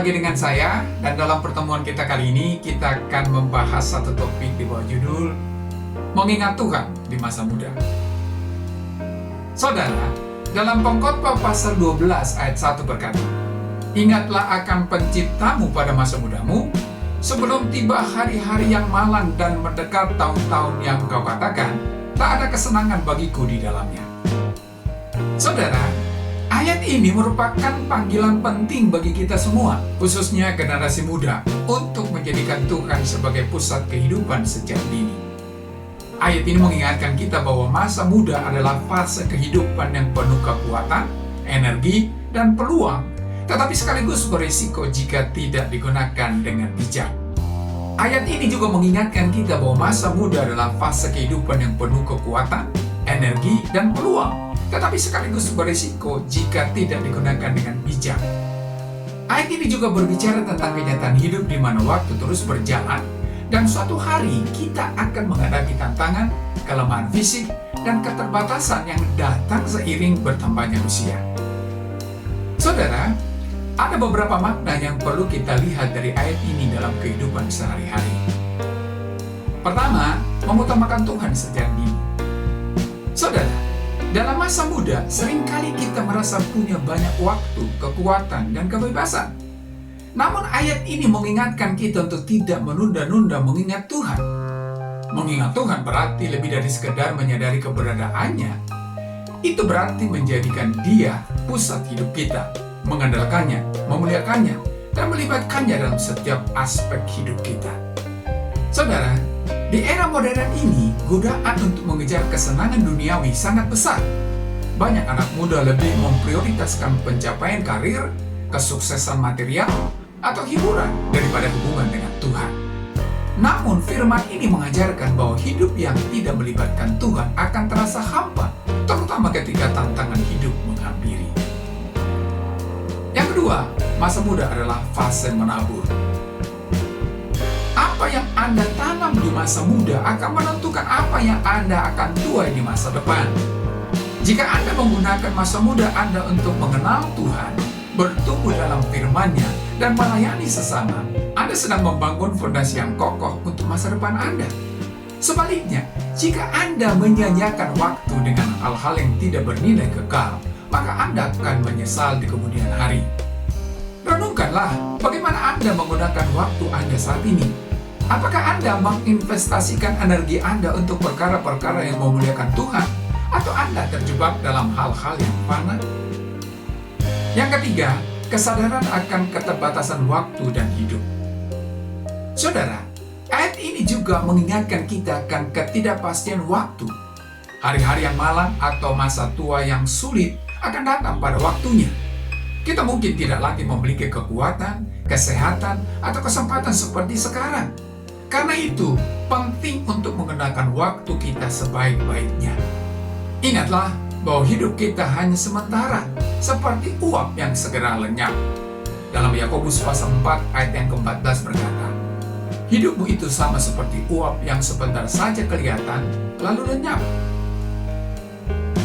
lagi dengan saya, dan dalam pertemuan kita kali ini, kita akan membahas satu topik di bawah judul Mengingat Tuhan di Masa Muda. Saudara, dalam Pengkhotbah pasal 12 ayat 1 berkata, "Ingatlah akan penciptamu pada masa mudamu, sebelum tiba hari-hari yang malang dan mendekat tahun-tahun yang kau katakan, tak ada kesenangan bagiku di dalamnya." Saudara, ayat ini merupakan panggilan penting bagi kita semua, khususnya generasi muda, untuk menjadikan Tuhan sebagai pusat kehidupan sejak dini. Ayat ini mengingatkan kita bahwa masa muda adalah fase kehidupan yang penuh kekuatan, energi, dan peluang, tetapi sekaligus berisiko jika tidak digunakan dengan bijak. Ayat ini juga mengingatkan kita bahwa masa muda adalah fase kehidupan yang penuh kekuatan, energi, dan peluang, tetapi sekaligus berisiko jika tidak digunakan dengan bijak. Ayat ini juga berbicara tentang kenyataan hidup di mana waktu terus berjalan, dan suatu hari kita akan menghadapi tantangan, kelemahan fisik, dan keterbatasan yang datang seiring bertambahnya usia. Saudara, ada beberapa makna yang perlu kita lihat dari ayat ini dalam kehidupan sehari-hari. Pertama, mengutamakan Tuhan sejak dini. Saudara, dalam masa muda, seringkali kita merasa punya banyak waktu, kekuatan, dan kebebasan. Namun ayat ini mengingatkan kita untuk tidak menunda-nunda mengingat Tuhan. Mengingat Tuhan berarti lebih dari sekedar menyadari keberadaannya. Itu berarti menjadikan Dia pusat hidup kita, mengandalkannya, memuliakannya, dan melibatkannya dalam setiap aspek hidup kita. Saudara, di era modern ini, godaan untuk mengejar kesenangan duniawi sangat besar. Banyak anak muda lebih memprioritaskan pencapaian karir, kesuksesan material, atau hiburan daripada hubungan dengan Tuhan. Namun firman ini mengajarkan bahwa hidup yang tidak melibatkan Tuhan akan terasa hampa, terutama ketika tantangan hidup menghampiri. Yang kedua, masa muda adalah fase menabur. Apa yang Anda tanam di masa muda akan menentukan apa yang Anda akan tuai di masa depan. Jika Anda menggunakan masa muda Anda untuk mengenal Tuhan, bertumbuh dalam firman-Nya, dan melayani sesama, Anda sedang membangun fondasi yang kokoh untuk masa depan Anda. Sebaliknya, jika Anda menyia-nyiakan waktu dengan hal-hal yang tidak bernilai kekal, maka Anda akan menyesal di kemudian hari. Renungkanlah bagaimana Anda menggunakan waktu Anda saat ini. Apakah Anda menginvestasikan energi Anda untuk perkara-perkara yang memuliakan Tuhan, atau Anda terjebak dalam hal-hal yang fana? Yang ketiga, kesadaran akan keterbatasan waktu dan hidup. Saudara, ayat ini juga mengingatkan kita akan ketidakpastian waktu. Hari-hari yang malang atau masa tua yang sulit akan datang pada waktunya. Kita mungkin tidak lagi memiliki kekuatan, kesehatan, atau kesempatan seperti sekarang. Karena itu, penting untuk menggunakan waktu kita sebaik-baiknya. Ingatlah bahwa hidup kita hanya sementara, seperti uap yang segera lenyap. Dalam Yakobus pasal 4 ayat yang ke-14 berkata, "Hidupmu itu sama seperti uap yang sebentar saja kelihatan, lalu lenyap."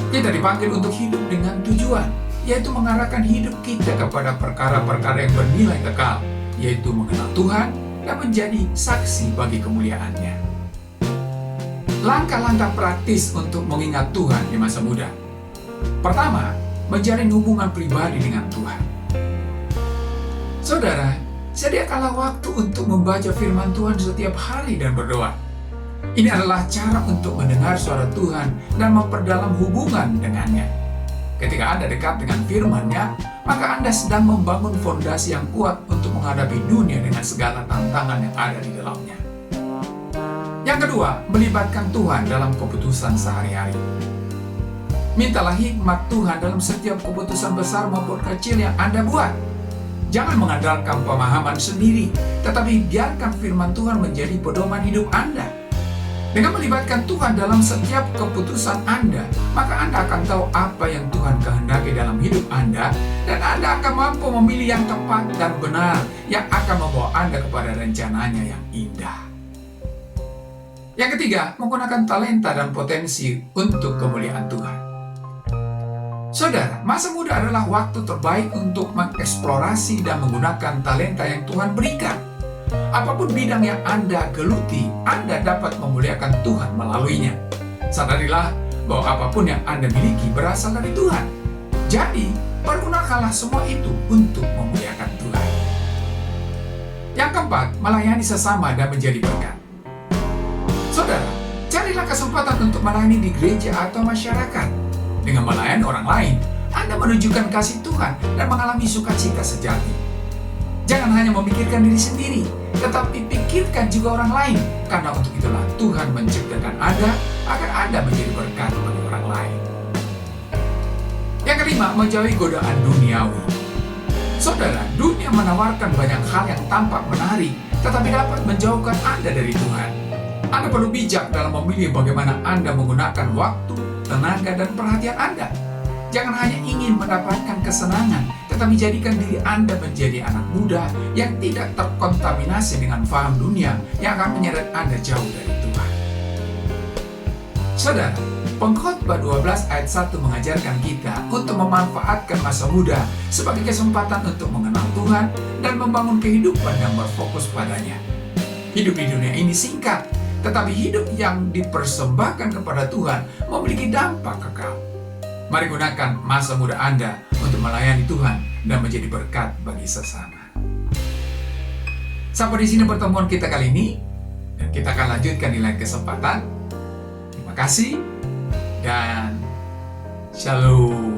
Kita dipanggil untuk hidup dengan tujuan, yaitu mengarahkan hidup kita kepada perkara-perkara yang bernilai kekal, yaitu mengenal Tuhan dan menjadi saksi bagi kemuliaan-Nya. Langkah-langkah praktis untuk mengingat Tuhan di masa muda. Pertama, menjalin hubungan pribadi dengan Tuhan. Saudara, sediakanlah waktu untuk membaca firman Tuhan setiap hari dan berdoa. Ini adalah cara untuk mendengar suara Tuhan dan memperdalam hubungan dengannya. Ketika Anda dekat dengan firman-Nya, maka Anda sedang membangun fondasi yang kuat untuk menghadapi dunia dengan segala tantangan yang ada di dalamnya. Yang kedua, melibatkan Tuhan dalam keputusan sehari-hari. Mintalah hikmat Tuhan dalam setiap keputusan besar maupun kecil yang Anda buat. Jangan mengandalkan pemahaman sendiri, tetapi biarkan firman Tuhan menjadi pedoman hidup Anda. Dengan melibatkan Tuhan dalam setiap keputusan Anda, maka Anda akan tahu apa yang Tuhan kehendaki dalam hidup Anda, dan Anda akan mampu memilih yang tepat dan benar, yang akan membawa Anda kepada rencananya yang indah. Yang ketiga, menggunakan talenta dan potensi untuk kemuliaan Tuhan. Saudara, masa muda adalah waktu terbaik untuk mengeksplorasi dan menggunakan talenta yang Tuhan berikan. Apapun bidang yang Anda geluti, Anda dapat memuliakan Tuhan melaluinya. Sadarilah bahwa apapun yang Anda miliki berasal dari Tuhan. Jadi, pergunakanlah semua itu untuk memuliakan Tuhan. Yang keempat, melayani sesama dan menjadi berkat. Saudara, carilah kesempatan untuk melayani di gereja atau masyarakat. Dengan melayani orang lain, Anda menunjukkan kasih Tuhan dan mengalami sukacita sejati. Jangan hanya memikirkan diri sendiri, tetapi pikirkan juga orang lain. Karena untuk itulah Tuhan menciptakan Anda agar Anda menjadi berkat bagi orang lain. Yang kelima, menjauhi godaan duniawi. Saudara, dunia menawarkan banyak hal yang tampak menarik, tetapi dapat menjauhkan Anda dari Tuhan. Anda perlu bijak dalam memilih bagaimana Anda menggunakan waktu, tenaga, dan perhatian Anda. Jangan hanya ingin mendapatkan kesenangan, tetapi jadikan diri Anda menjadi anak muda yang tidak terkontaminasi dengan faham dunia yang akan menyeret Anda jauh dari Tuhan. Saudara, Pengkhotbah 12 ayat 1 mengajarkan kita untuk memanfaatkan masa muda sebagai kesempatan untuk mengenal Tuhan dan membangun kehidupan yang berfokus padanya. Hidup di dunia ini singkat, tetapi hidup yang dipersembahkan kepada Tuhan memiliki dampak kekal. Mari gunakan masa muda Anda untuk melayani Tuhan dan menjadi berkat bagi sesama. Sampai di sini pertemuan kita kali ini, dan kita akan lanjutkan di lain kesempatan. Terima kasih dan shalom.